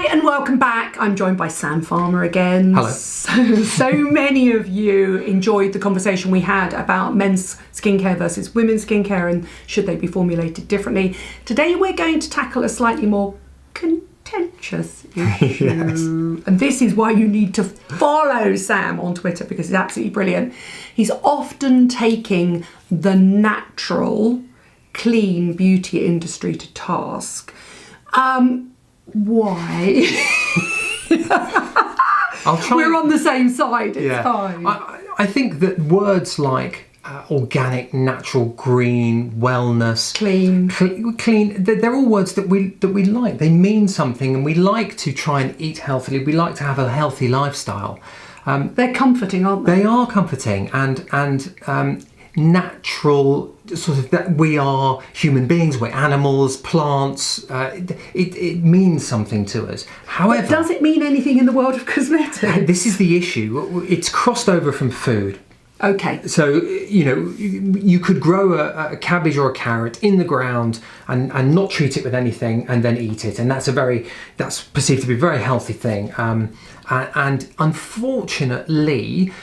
Hi and welcome back. I'm joined by Sam Farmer again. Hello. So many of you enjoyed the conversation we had about men's skincare versus women's skincare and should they be formulated differently. Today we're going to tackle a slightly more contentious issue. Yes. And this is why you need to follow Sam on Twitter because he's absolutely brilliant. He's often taking the natural, clean beauty industry to task. Why? We're on the same side, it's fine. I think that words like organic, natural, green, wellness, clean, they're all words that we like. They mean something and we like to try and eat healthily. We like to have a healthy lifestyle. They're comforting, aren't they? They are comforting and natural, sort of, that we are human beings, we're animals, plants. It means something to us. However, but does it mean anything in the world of cosmetics? This is the issue. It's crossed over from food. Okay. So, you could grow a cabbage or a carrot in the ground and not treat it with anything and then eat it. And that's perceived to be a very healthy thing. And unfortunately,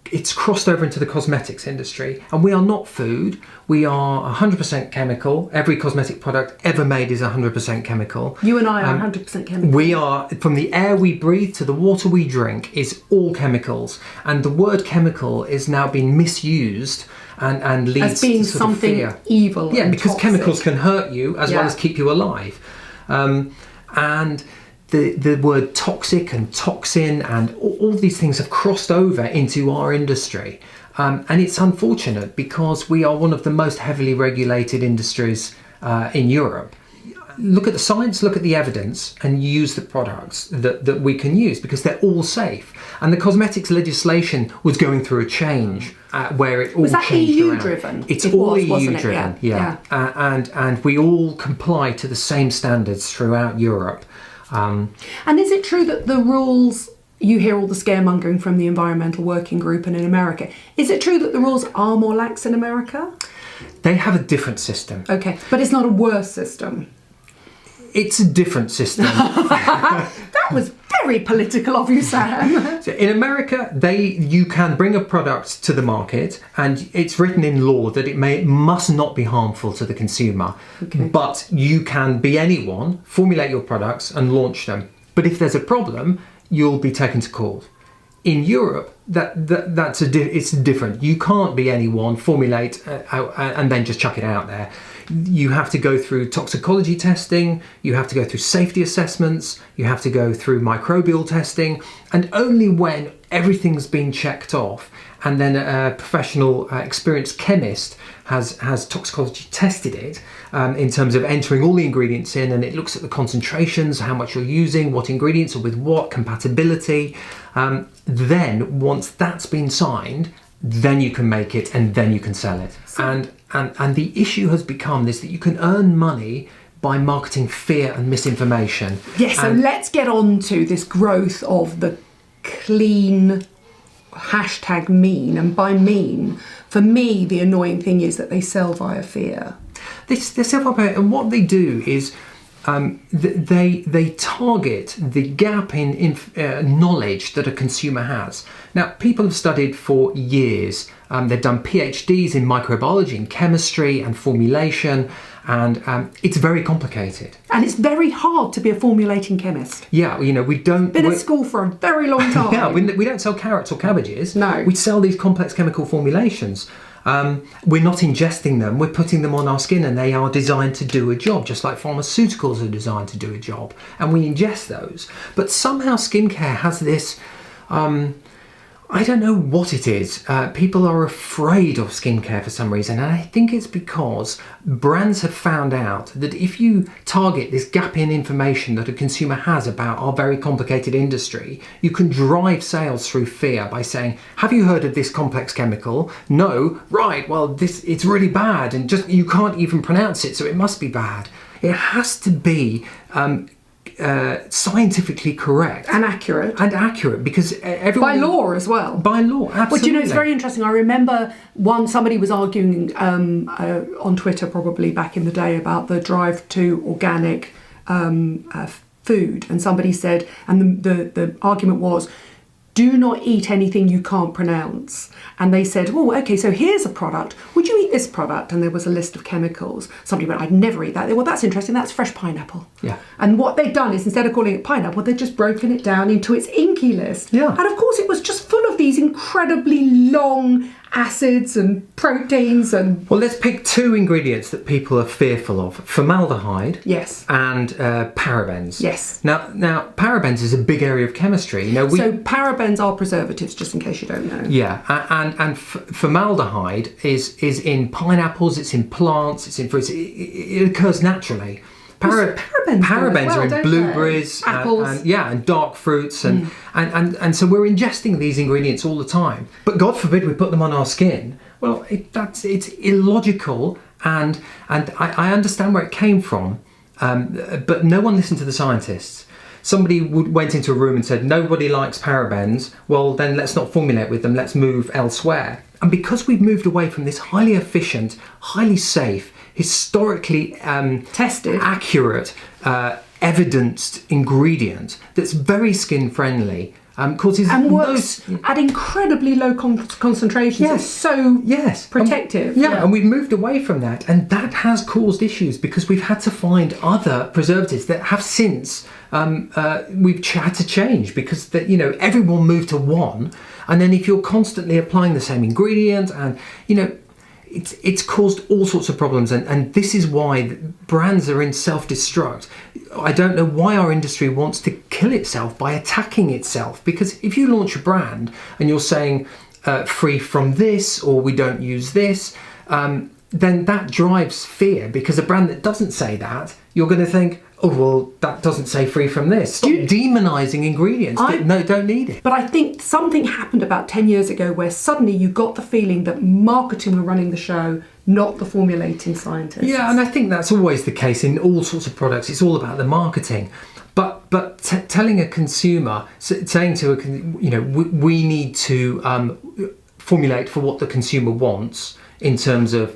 it's crossed over into the cosmetics industry, and we are not food. We are 100% chemical. Every cosmetic product ever made is 100% chemical. You and I are 100% chemical. We are, from the air we breathe to the water we drink, is all chemicals. And the word chemical is now being misused and leads as being to sort something of fear. Evil. Yeah, and because toxic. chemicals can hurt you as well as keep you alive. And the word toxic and toxin and all these things have crossed over into our industry. And it's unfortunate because we are one of the most heavily regulated industries in Europe. Look at the science, look at the evidence, and use the products that we can use because they're all safe. And the cosmetics legislation was going through a change where it all was that changed EU around. driven? It's all EU wasn't it? driven, Yeah. And we all comply to the same standards throughout Europe. And is it true that the rules, you hear all the scaremongering from the Environmental Working Group and in America, is it true that the rules are more lax in America? They have a different system. Okay, but it's not a worse system. It's a different system. That was very political of you, Sam. So in America, you can bring a product to the market and it's written in law that it must not be harmful to the consumer. Okay. But you can be anyone, formulate your products and launch them. But if there's a problem, you'll be taken to court. In Europe, it's different. You can't be anyone, formulate and then just chuck it out there. You have to go through toxicology testing, you have to go through safety assessments, you have to go through microbial testing, and only when everything's been checked off and then a professional experienced chemist has toxicology tested it in terms of entering all the ingredients in, and it looks at the concentrations, how much you're using, what ingredients are with what, compatibility. Then once that's been signed, then you can make it and then you can sell it. And the issue has become this, that you can earn money by marketing fear and misinformation. Yes, so let's get on to this growth of the clean #mean. And by mean, for me, the annoying thing is that they sell via fear. They sell via fear, and what they do is they target the gap in knowledge that a consumer has. Now, people have studied for years. They've done PhDs in microbiology, in chemistry and formulation, and it's very complicated. And it's very hard to be a formulating chemist. Yeah, we don't... Been at school for a very long time. Yeah, we don't sell carrots or cabbages. No. We sell these complex chemical formulations. We're not ingesting them, we're putting them on our skin, and they are designed to do a job, just like pharmaceuticals are designed to do a job, and we ingest those. But somehow skincare has this, I don't know what it is. People are afraid of skincare for some reason, and I think it's because brands have found out that if you target this gap in information that a consumer has about our very complicated industry, you can drive sales through fear by saying, have you heard of this complex chemical? No. Right, well, it's really bad, and just you can't even pronounce it, so it must be bad. It has to be scientifically correct and accurate because everyone, by law as well. By law, absolutely. But it's very interesting. I remember somebody was arguing on Twitter probably back in the day about the drive to organic food, and somebody said, and the argument was, do not eat anything you can't pronounce. And they said, oh, okay, so here's a product. Would you eat this product? And there was a list of chemicals. Somebody went, I'd never eat that. Well, that's interesting. That's fresh pineapple. Yeah. And what they've done is, instead of calling it pineapple, they've just broken it down into its inky list. Yeah. And of course, it was just full of these incredibly long acids and proteins and... Well, let's pick two ingredients that people are fearful of. Formaldehyde. Yes. And parabens. Yes. Now, parabens is a big area of chemistry. So parabens are preservatives, just in case you don't know. Yeah, and formaldehyde is in pineapples, it's in plants, it's in fruits. It occurs naturally. Parabens are in blueberries, apples, and dark fruits, and so we're ingesting these ingredients all the time. But God forbid we put them on our skin. Well, it's illogical, and I understand where it came from, but no one listened to the scientists. Somebody went into a room and said, nobody likes parabens, well then let's not formulate with them, let's move elsewhere. And because we've moved away from this highly efficient, highly safe, historically tested, accurate, evidenced ingredient that's very skin friendly, causes and works at incredibly low concentrations. Yes. It's so protective. And we've moved away from that, and that has caused issues because we've had to find other preservatives that have since we've had to change because everyone moved to one, and then if you're constantly applying the same ingredient, and it's caused all sorts of problems, and this is why brands are in self-destruct. I don't know why our industry wants to kill itself by attacking itself, because if you launch a brand and you're saying free from this, or we don't use this, then that drives fear, because a brand that doesn't say that, you're going to think, oh, well, that doesn't say free from this. Stop demonising ingredients that don't need it. But I think something happened about 10 years ago where suddenly you got the feeling that marketing were running the show, not the formulating scientists. Yeah, and I think that's always the case in all sorts of products. It's all about the marketing. But telling a consumer, saying to we need to formulate for what the consumer wants in terms of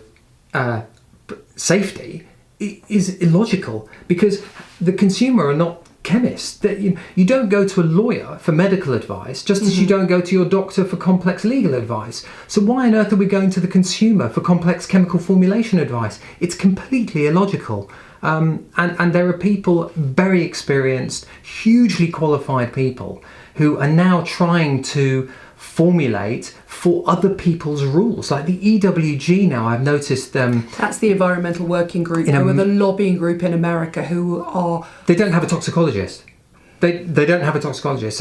safety, is illogical, because the consumer are not chemists. You don't go to a lawyer for medical advice, just as you don't go to your doctor for complex legal advice. So why on earth are we going to the consumer for complex chemical formulation advice? It's completely illogical. And there are people, very experienced, hugely qualified people, who are now trying to formulate for other people's rules, like the EWG now. I've noticed that's the Environmental Working Group, who are the lobbying group in America, they don't have a toxicologist. They don't have a toxicologist.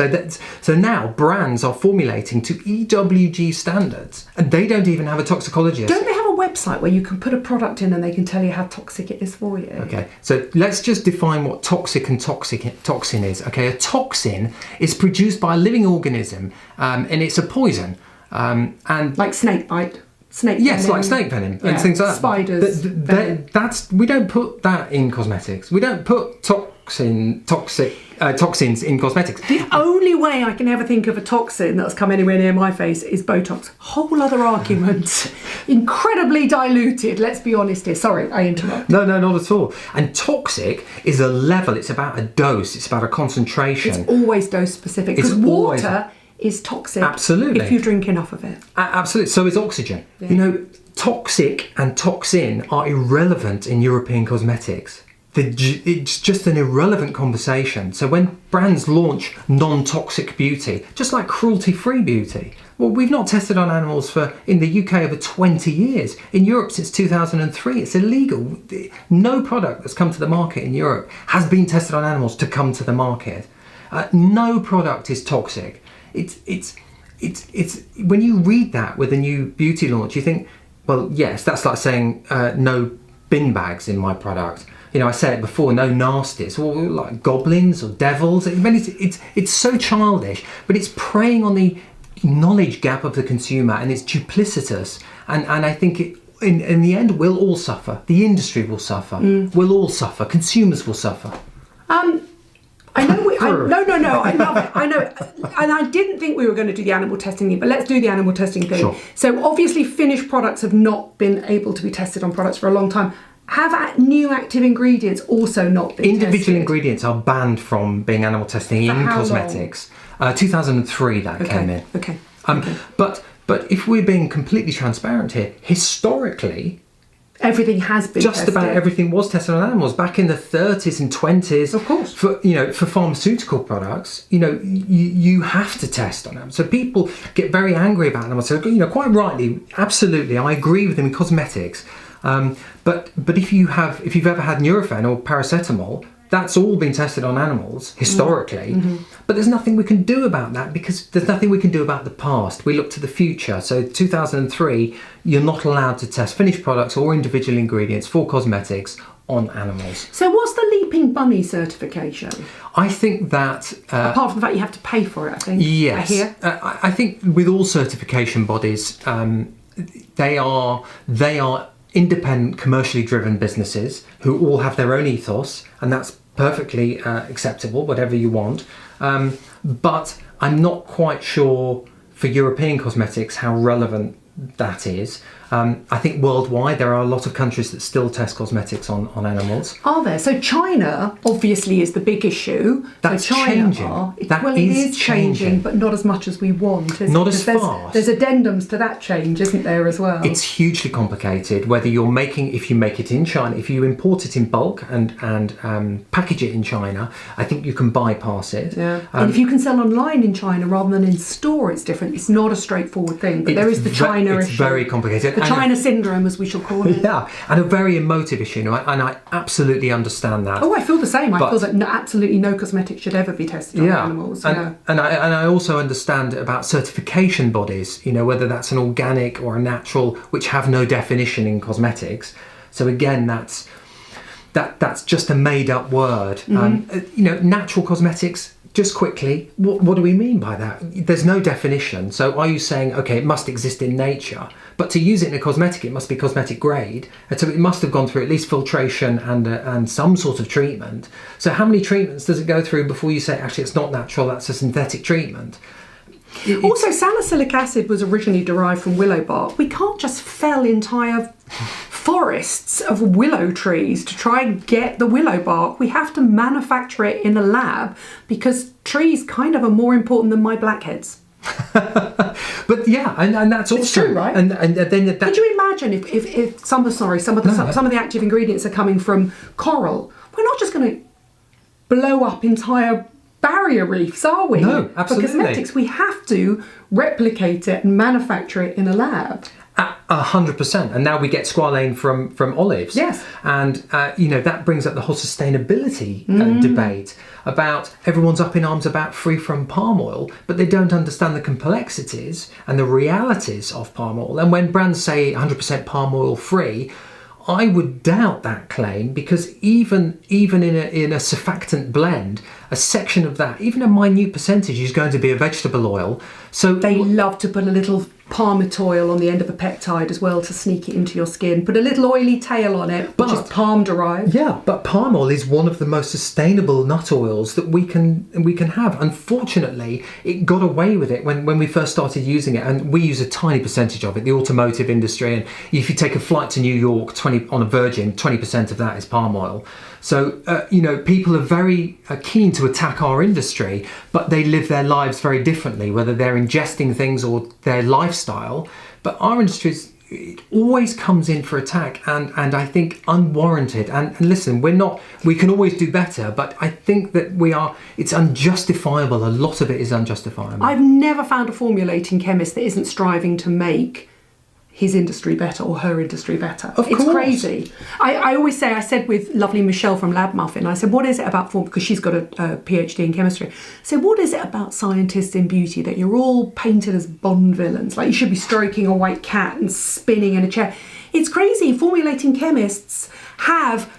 So now brands are formulating to EWG standards, and they don't even have a toxicologist. Don't they have a website where you can put a product in and they can tell you how toxic it is for you? Okay, so let's just define what toxic and toxin is. Okay, a toxin is produced by a living organism, and it's a poison. And like snake bite. Like snake venom and things like that. Spiders. We don't put that in cosmetics. We don't put toxins in cosmetics. The only way I can ever think of a toxin that's come anywhere near my face is Botox. Whole other argument. Incredibly diluted, let's be honest here. Sorry, I interrupt. No, not at all. And toxic is a level, it's about a dose, it's about a concentration. It's always dose specific, because water is toxic. Absolutely. If you drink enough of it. Absolutely. So is oxygen. Yeah. Toxic and toxin are irrelevant in European cosmetics. It's just an irrelevant conversation. So when brands launch non-toxic beauty, just like cruelty-free beauty, well, we've not tested on animals in the UK over 20 years. In Europe since 2003, it's illegal. No product that's come to the market in Europe has been tested on animals to come to the market. No product is toxic. It's when you read that with a new beauty launch, you think, well, yes, that's like saying no bin bags in my product. I said it before, no nasties, or like goblins or devils. It's so childish, but it's preying on the knowledge gap of the consumer, and it's duplicitous. And I think in the end, we'll all suffer. The industry will suffer. We'll all suffer. Consumers will suffer. I know. No. I love it. I know. And I didn't think we were going to do the animal testing thing, but let's do the animal testing thing. Sure. So obviously, finished products have not been able to be tested on products for a long time. Have new active ingredients also not been Individual tested? ingredients are banned from being animal testing in how cosmetics. 2003 that came in. Okay. But if we're being completely transparent here, historically, Everything has been just tested. about everything was tested on animals back in the 30s and 20s. Of course. For pharmaceutical products, you have to test on them. So people get very angry about animals. So quite rightly, absolutely, I agree with them in cosmetics. But if you've ever had Nurofen or paracetamol, that's all been tested on animals historically. But there's nothing we can do about that because there's nothing we can do about the past. We look to the future. So 2003, you're not allowed to test finished products or individual ingredients for cosmetics on animals. So what's the Leaping Bunny certification? I think that Apart from the fact you have to pay for it, I think. yes, I hear. I think with all certification bodies, they are independent, commercially driven businesses who all have their own ethos, and that's perfectly acceptable, whatever you want. But I'm not quite sure for European cosmetics how relevant that is. I think worldwide there are a lot of countries that still test cosmetics on animals. Are there? So China obviously is the big issue. That's so China changing. It is changing, but not as much as we want. Not as fast. There's addendums to that change, isn't there, as well? It's hugely complicated. Whether if you make it in China, if you import it in bulk and package it in China, I think you can bypass it. Yeah. And if you can sell online in China rather than in store, it's different. It's not a straightforward thing. But there is the China issue. It's very complicated. The China syndrome, as we shall call it. Yeah, and a very emotive issue, and I absolutely understand that. Oh, I feel the same. I feel that absolutely no cosmetic should ever be tested on animals. And I also understand about certification bodies, whether that's an organic or a natural, which have no definition in cosmetics. So again, that's just a made-up word. Natural cosmetics. Just quickly, what do we mean by that? There's no definition. So are you saying, okay, it must exist in nature, but to use it in a cosmetic, it must be cosmetic grade, and so it must have gone through at least filtration and some sort of treatment. So how many treatments does it go through before you say, actually, it's not natural, that's a synthetic treatment? Also, salicylic acid was originally derived from willow bark. We can't just fell entire forests of willow trees to try and get the willow bark. We have to manufacture it in a lab because trees kind of are more important than my blackheads. But yeah, and that's also it's true, right? And then that. Could you imagine if some of the active ingredients are coming from coral? We're not just going to blow up entire barrier reefs, are we? No, absolutely. For cosmetics, we have to replicate it and manufacture it in a lab. 100%, and now we get squalane from olives. Yes, and that brings up the whole sustainability debate about everyone's up in arms about free from palm oil, but they don't understand the complexities and the realities of palm oil. And when brands say 100% palm oil free, I would doubt that claim, because even in a surfactant blend, a section of that, even a minute percentage, is going to be a vegetable oil. So they love to put a little palmitoyl on the end of a peptide as well to sneak it into your skin. Put a little oily tail on it, which is palm derived. Yeah, but palm oil is one of the most sustainable nut oils that we can have. Unfortunately, it got away with it when we first started using it, and we use a tiny percentage of it. The automotive industry, and if you take a flight to New York, 20 on a Virgin, 20% of that is palm oil. So people are very keen to attack our industry, but they live their lives very differently, whether they're ingesting things or their lifestyle. But our industry it always comes in for attack, and I think unwarranted. And listen, we can always do better, but I think that it's unjustifiable. A lot of it is unjustifiable. I've never found a formulating chemist that isn't striving to make his industry better or her industry better. It's crazy. I always say, I said with lovely Michelle from Lab Muffin, I said, what is it about because she's got a PhD in chemistry. I said, what is it about scientists in beauty that you're all painted as Bond villains? Like you should be stroking a white cat and spinning in a chair. It's crazy. Formulating chemists have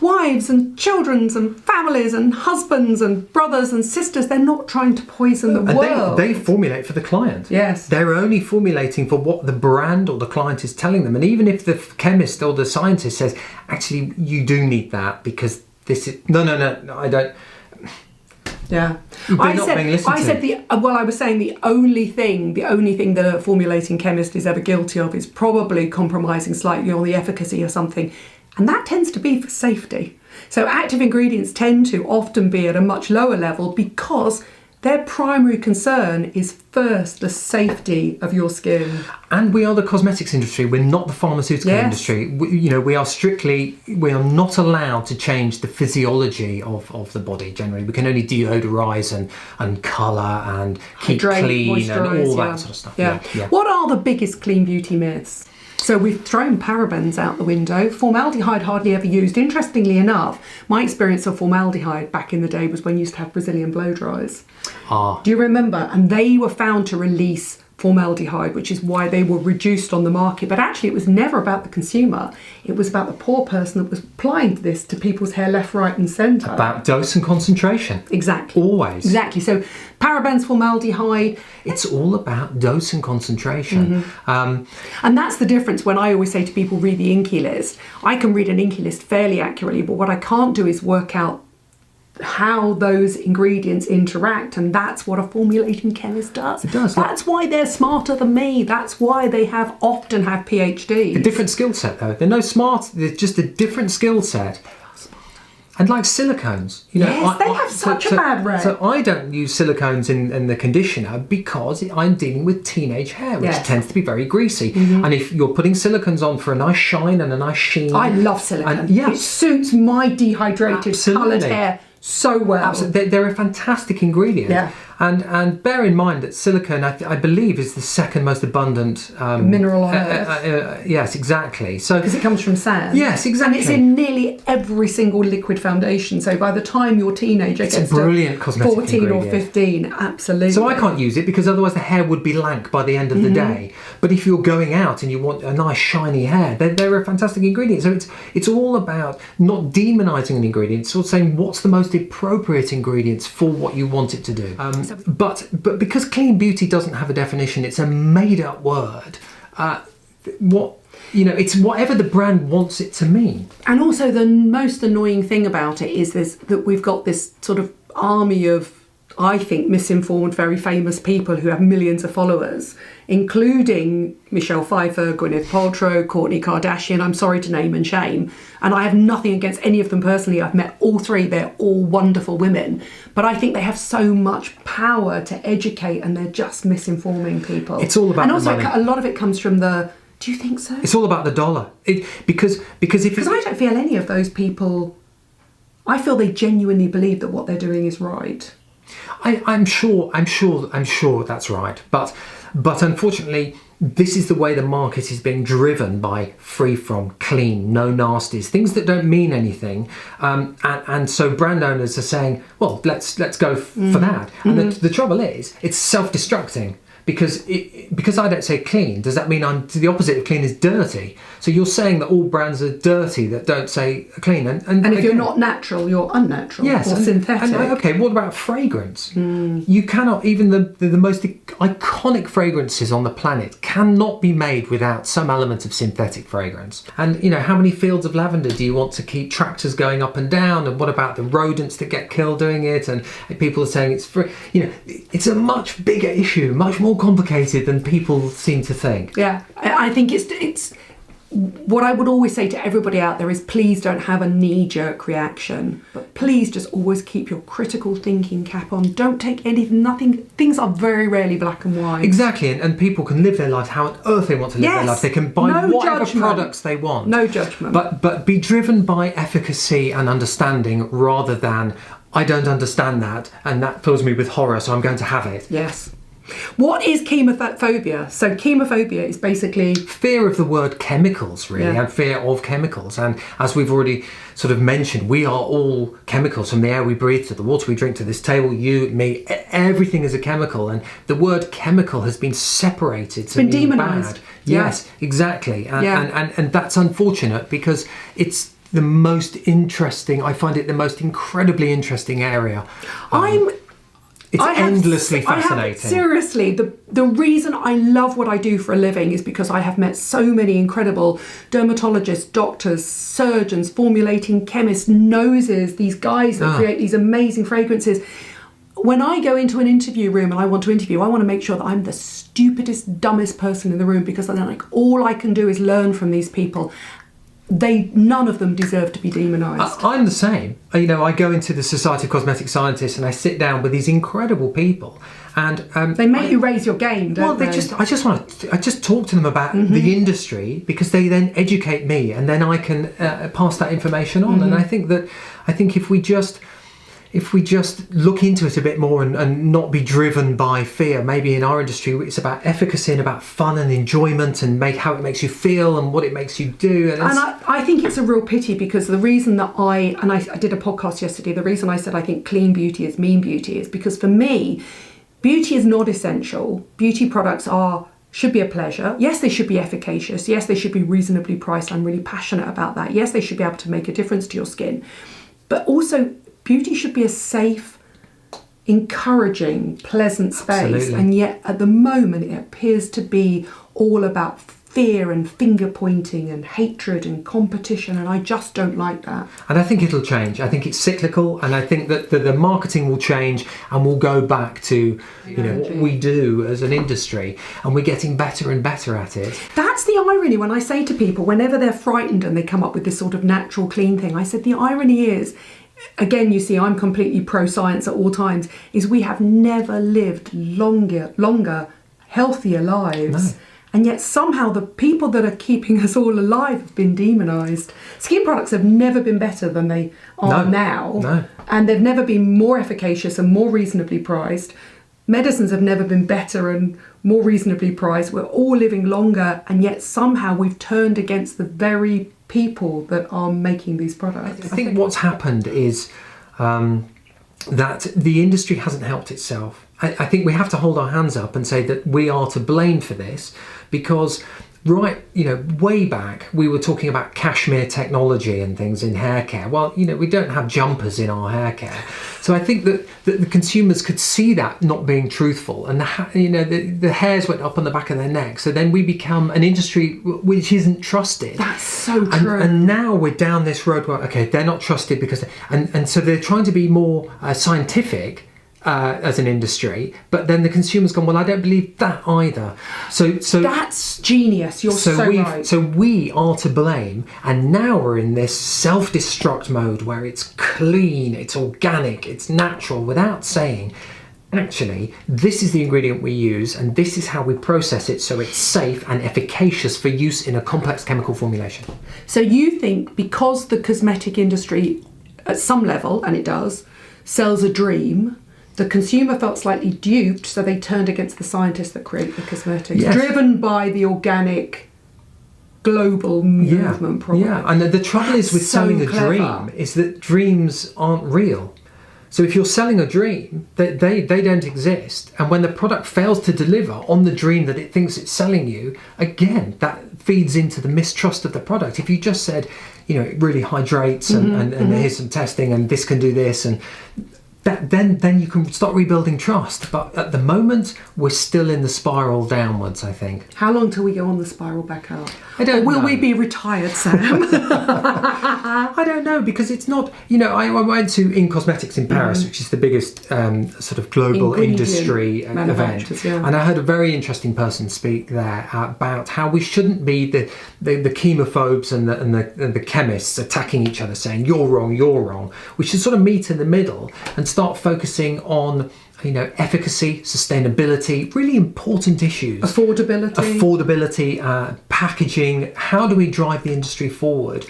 wives and children and families and husbands and brothers and sisters. They're not trying to poison the world. They formulate for the client. Yes. They're only formulating for what the brand or the client is telling them. And even if the chemist or the scientist says, actually, you do need that because this is... No, I don't... Yeah. They're not being listened to. I was saying the only thing that a formulating chemist is ever guilty of is probably compromising slightly on the efficacy of something. And that tends to be for safety. So active ingredients tend to often be at a much lower level because their primary concern is first the safety of your skin. And we are the cosmetics industry. We're not the pharmaceutical industry. We are not allowed to change the physiology of the body generally. We can only deodorize and colour and keep clean and all that sort of stuff. Yeah. What are the biggest clean beauty myths? So we've thrown parabens out the window. Formaldehyde hardly ever used. Interestingly enough, my experience of formaldehyde back in the day was when you used to have Brazilian blow dryers. Do you remember? And they were found to release formaldehyde, which is why they were reduced on the market. But actually, it was never about the consumer. It was about the poor person that was applying this to people's hair left, right and centre. About dose and concentration. Exactly. Always. Exactly. So parabens, formaldehyde. It's all about dose and concentration. And that's the difference when I always say to people, read the Inky list. I can read an Inky list fairly accurately, but what I can't do is work out how those ingredients interact, and that's what a formulating chemist does. It does. That's why they're smarter than me. That's why they often have PhDs. A different skill set, though. They're no smart. They're just a different skill set. And like silicones, they have such a bad rep. So I don't use silicones in the conditioner because I'm dealing with teenage hair, which tends to be very greasy. And if you're putting silicones on for a nice shine and a nice sheen, I love silicone. It suits my dehydrated, coloured hair so well. Absolutely. They're a fantastic ingredient. Yeah. And bear in mind that silicone, I believe, is the second most abundant mineral on Earth. Yes, exactly. So because it comes from sand. Yes, exactly. And it's in nearly every single liquid foundation. So by the time your teenager gets brilliant to 14 or 15, absolutely. So I can't use it because otherwise the hair would be lank by the end of the day. But if you're going out and you want a nice shiny hair, they're a fantastic ingredient. So it's all about not demonising an ingredient. It's all saying what's the most appropriate ingredients for what you want it to do. But because clean beauty doesn't have a definition, it's a made-up word. It's whatever the brand wants it to mean. And also the most annoying thing about it is that we've got this sort of army of, I think, misinformed, very famous people who have millions of followers, including Michelle Pfeiffer, Gwyneth Paltrow, Kourtney Kardashian. I'm sorry to name and shame. And I have nothing against any of them personally. I've met all three. They're all wonderful women. But I think they have so much power to educate and they're just misinforming people. It's all about and also the money. A lot of it comes from the... Do you think so? It's all about the dollar. Because I don't feel any of those people... I feel they genuinely believe that what they're doing is right. I'm sure that's right. But unfortunately, this is the way the market is being driven by free from, clean, no nasties, things that don't mean anything. And so brand owners are saying, well, let's go for that. And the trouble is, it's self-destructing. Because I don't say clean, does that mean the opposite of clean is dirty? So you're saying that all brands are dirty that don't say clean. And if you're not natural, you're unnatural or synthetic. Okay, what about fragrance? You cannot, even the most iconic fragrances on the planet cannot be made without some element of synthetic fragrance. And, how many fields of lavender do you want to keep tractors going up and down? And what about the rodents that get killed doing it? And people are saying it's free. It's a much bigger issue, much more complicated than people seem to think. Yeah, I think it's what I would always say to everybody out there is please don't have a knee-jerk reaction, but please just always keep your critical thinking cap on. Don't take nothing. Things are very rarely black and white. Exactly, and people can live their life how on earth they want to live their life. They can buy whatever products they want. No judgment. But be driven by efficacy and understanding rather than I don't understand that and that fills me with horror, so I'm going to have it. Yes. What is keemaphobia? So keemaphobia is basically... fear of the word chemicals, really, and fear of chemicals. And as we've already sort of mentioned, we are all chemicals, from the air we breathe to the water we drink to this table, you, me, everything is a chemical. And the word chemical has been separated to mean bad. Yes, exactly. And that's unfortunate because it's the most interesting, I find it the most incredibly interesting area. It's endlessly fascinating. Seriously, the reason I love what I do for a living is because I have met so many incredible dermatologists, doctors, surgeons, formulating chemists, noses, these guys that create these amazing fragrances. when I go into an interview room and I want to interview, I want to make sure that I'm the stupidest, dumbest person in the room, because then like all I can do is learn from these people. None of them deserve to be demonised. I'm the same. I go into the Society of Cosmetic Scientists and I sit down with these incredible people, and they make you raise your game, don't they? I just talk to them about the industry, because they then educate me, and then I can pass that information on. And I think if we just look into it a bit more and not be driven by fear, maybe in our industry it's about efficacy and about fun and enjoyment and how it makes you feel and what it makes you do. And I think it's a real pity, because the reason that I did a podcast yesterday, the reason I said I think clean beauty is mean beauty is because for me, beauty is not essential. Beauty products should be a pleasure. Yes, they should be efficacious. Yes, they should be reasonably priced. I'm really passionate about that. Yes, they should be able to make a difference to your skin. But also, beauty should be a safe, encouraging, pleasant space. Absolutely. And yet, at the moment, it appears to be all about fear and finger pointing and hatred and competition, and I just don't like that. And I think it'll change. I think it's cyclical, and I think that the marketing will change, and we'll go back to what we do as an industry, and we're getting better and better at it. That's the irony when I say to people, whenever they're frightened and they come up with this sort of natural clean thing, I said the irony is, again, you see, I'm completely pro-science at all times, is we have never lived longer, healthier lives. No. And yet somehow the people that are keeping us all alive have been demonised. Skin products have never been better than they are now. No. And they've never been more efficacious and more reasonably priced. Medicines have never been better and more reasonably priced. We're all living longer, and yet somehow we've turned against the very people that are making these products. I think what's happened is that the industry hasn't helped itself. I think we have to hold our hands up and say that we are to blame for this, because way back we were talking about cashmere technology and things in hair care. Well, we don't have jumpers in our hair care. So I think that the consumers could see that not being truthful, and the hairs went up on the back of their neck. So then we become an industry which isn't trusted. That's so true. And now we're down this road where, okay, they're not trusted because, and so they're trying to be more scientific as an industry, but then the consumer's gone, well, I don't believe that either. So that's genius. You're so right. So we are to blame, and now we're in this self-destruct mode where it's clean, it's organic, it's natural, without saying, actually, this is the ingredient we use, and this is how we process it, so it's safe and efficacious for use in a complex chemical formulation. So you think because the cosmetic industry, at some level, and it does, sells a dream, the consumer felt slightly duped, so they turned against the scientists that create the cosmetics, yes, driven by the organic global movement, probably. Yeah, and the trouble is with selling a dream is that dreams aren't real. So if you're selling a dream, they don't exist. And when the product fails to deliver on the dream that it thinks it's selling you, again, that feeds into the mistrust of the product. If you just said, it really hydrates and here's some testing and this can do this, and then you can start rebuilding trust. But at the moment, we're still in the spiral downwards, I think. How long till we go on the spiral back up? I don't know. Will we be retired, Sam? I don't know, because it's not, I went to In Cosmetics in Paris, which is the biggest sort of global industry event. Yeah. And I heard a very interesting person speak there about how we shouldn't be the chemophobes and the chemists attacking each other, saying, you're wrong. We should sort of meet in the middle and start focusing on efficacy, sustainability, really important issues. Affordability, packaging. How do we drive the industry forward?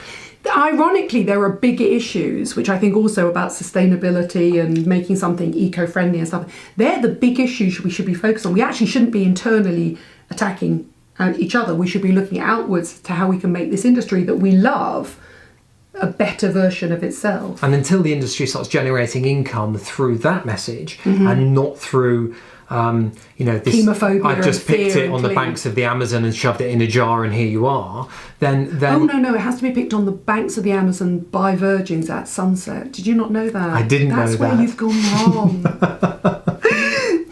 Ironically, there are bigger issues, which I think also about sustainability and making something eco-friendly and stuff. They're the big issues we should be focused on. We actually shouldn't be internally attacking each other. We should be looking outwards to how we can make this industry that we love a better version of itself. And until the industry starts generating income through that message and not through this keemaphobia, I've just picked it on the banks of the Amazon and shoved it in a jar and here you are, then oh no, it has to be picked on the banks of the Amazon by virgins at sunset. Did you not know that? I didn't know that. That's where you've gone wrong.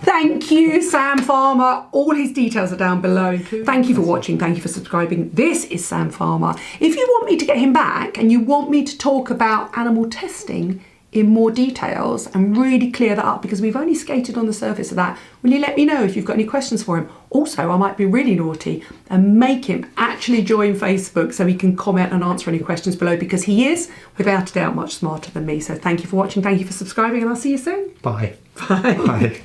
Thank you, Sam Farmer. All his details are down below. Thank you for watching. Thank you for subscribing. This is Sam Farmer. If you want me to get him back and you want me to talk about animal testing in more details and really clear that up, because we've only skated on the surface of that. Will you let me know if you've got any questions for him? Also, I might be really naughty and make him actually join Facebook so he can comment and answer any questions below, because he is, without a doubt, much smarter than me. So thank you for watching, thank you for subscribing, and I'll see you soon. Bye. Bye. Bye.